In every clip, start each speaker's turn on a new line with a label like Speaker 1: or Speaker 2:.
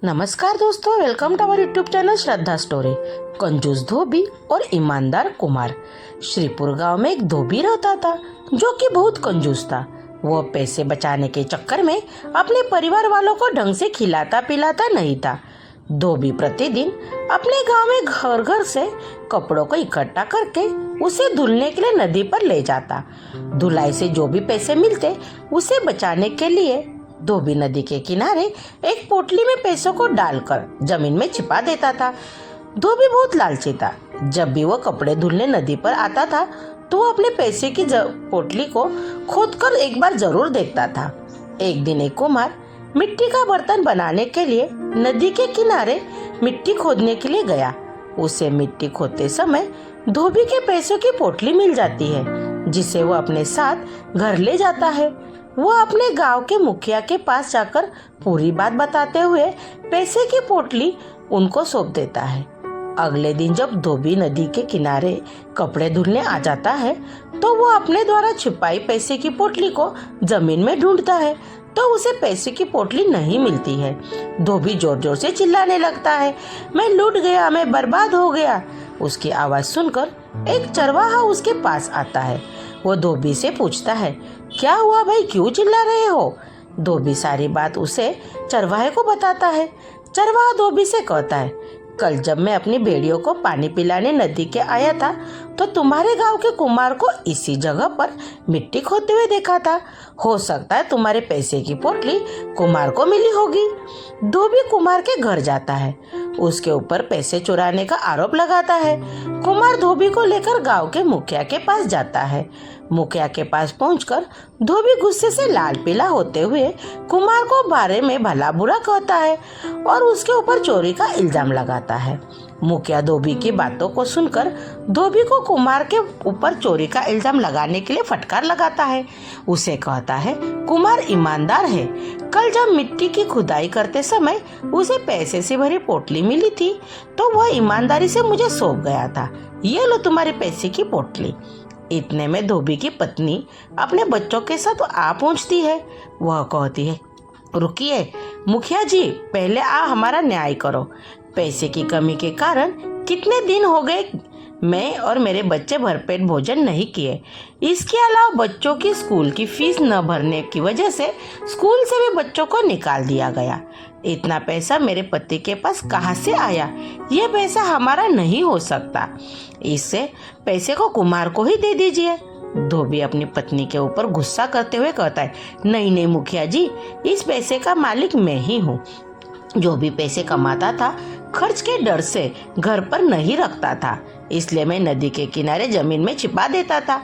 Speaker 1: नमस्कार दोस्तों, welcome to our YouTube channel Shraddha story. कंजूस धोबी और ईमानदार कुमार। श्रीपुर गांव में एक धोबी रहता था जो कि बहुत कंजूस था। वो पैसे बचाने के चक्कर में अपने परिवार वालों को ढंग से खिलाता पिलाता नहीं था। धोबी प्रतिदिन अपने गांव में घर घर से कपड़ों को इकट्ठा करके उसे धुलने के लिए नदी पर ले जाता। धुलाई से जो भी पैसे मिलते उसे बचाने के लिए धोबी नदी के किनारे एक पोटली में पैसों को डालकर जमीन में छिपा देता था। धोबी बहुत लालची था। जब भी वो कपड़े धुलने नदी पर आता था तो वो अपने पैसे की पोटली को खोदकर एक बार जरूर देखता था। एक दिन एक कुम्हार मिट्टी का बर्तन बनाने के लिए नदी के किनारे मिट्टी खोदने के लिए गया। उसे मिट्टी खोदते समय धोबी के पैसों की पोटली मिल जाती है, जिसे वो अपने साथ घर ले जाता है। वो अपने गांव के मुखिया के पास जाकर पूरी बात बताते हुए पैसे की पोटली उनको सौंप देता है। अगले दिन जब धोबी नदी के किनारे कपड़े धुलने आ जाता है तो वो अपने द्वारा छिपाई पैसे की पोटली को जमीन में ढूंढता है तो उसे पैसे की पोटली नहीं मिलती है। धोबी जोर जोर से चिल्लाने लगता है, मैं लूट गया, मैं बर्बाद हो गया। उसकी आवाज सुनकर एक चरवाहा उसके पास आता है। वो धोबी से पूछता है, क्या हुआ भाई, क्यों चिल्ला रहे हो? धोबी सारी बात उसे चरवाहे को बताता है। चरवाहा धोबी से कहता है, कल जब मैं अपनी भेड़ियों को पानी पिलाने नदी के आया था तो तुम्हारे गांव के कुमार को इसी जगह पर मिट्टी खोदते हुए देखा था। हो सकता है तुम्हारे पैसे की पोटली कुमार को मिली होगी। धोबी कुमार के घर जाता है, उसके ऊपर पैसे चुराने का आरोप लगाता है। कुमार धोबी को लेकर गांव के मुखिया के पास जाता है। मुखिया के पास पहुंचकर धोबी गुस्से से लाल पीला होते हुए कुमार को बारे में भला बुरा कहता है और उसके ऊपर चोरी का इल्जाम लगाता है। मुखिया धोबी की बातों को सुनकर धोबी को कुमार के ऊपर चोरी का इल्जाम लगाने के लिए फटकार लगाता है। उसे कहता है, कुमार ईमानदार है। कल जब मिट्टी की खुदाई करते समय उसे पैसे से भरी पोटली मिली थी तो वह ईमानदारी से मुझे सौंप गया था। ये लो तुम्हारे पैसे की पोटली। इतने में धोबी की पत्नी अपने बच्चों के साथ आ पहुंचती है। वह कहती है, रुकिए मुखिया जी, पहले हमारा न्याय करो। पैसे की कमी के कारण कितने दिन हो गए मैं और मेरे बच्चे भरपेट भोजन नहीं किए। इसके अलावा बच्चों की स्कूल की फीस न भरने की वजह से स्कूल से भी बच्चों को निकाल दिया गया। इतना पैसा मेरे पति के पास कहाँ से आया? ये पैसा हमारा नहीं हो सकता। इससे पैसे को कुमार को ही दे दीजिए। धोबी अपनी पत्नी के ऊपर गुस्सा करते हुए कहता है, नहीं नहीं मुखिया जी, इस पैसे का मालिक मैं ही हूँ। जो भी पैसे कमाता था खर्च के डर से घर पर नहीं रखता था, इसलिए मैं नदी के किनारे जमीन में छिपा देता था।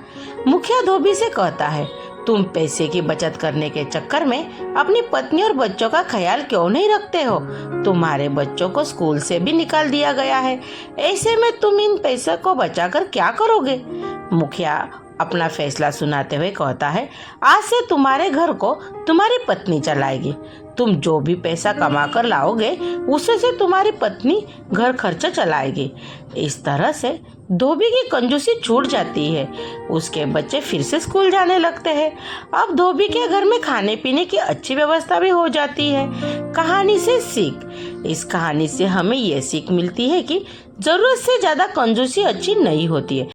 Speaker 1: मुखिया धोबी से कहता है, तुम पैसे की बचत करने के चक्कर में अपनी पत्नी और बच्चों का ख्याल क्यों नहीं रखते हो? तुम्हारे बच्चों को स्कूल से भी निकाल दिया गया है। ऐसे में तुम इन पैसों को बचाकर क्या करोगे? मुखिया अपना फैसला सुनाते हुए कहता है, आज से तुम्हारे घर को तुम्हारी पत्नी चलाएगी। तुम जो भी पैसा कमा कर लाओगे उससे से तुम्हारी पत्नी घर खर्चा चलाएगी। इस तरह से धोबी की कंजूसी छूट जाती है। उसके बच्चे फिर से स्कूल जाने लगते हैं। अब धोबी के घर में खाने पीने की अच्छी व्यवस्था भी हो जाती है। कहानी से सीख। इस कहानी से हमें ये सीख मिलती है कि जरूरत से ज्यादा कंजूसी अच्छी नहीं होती है।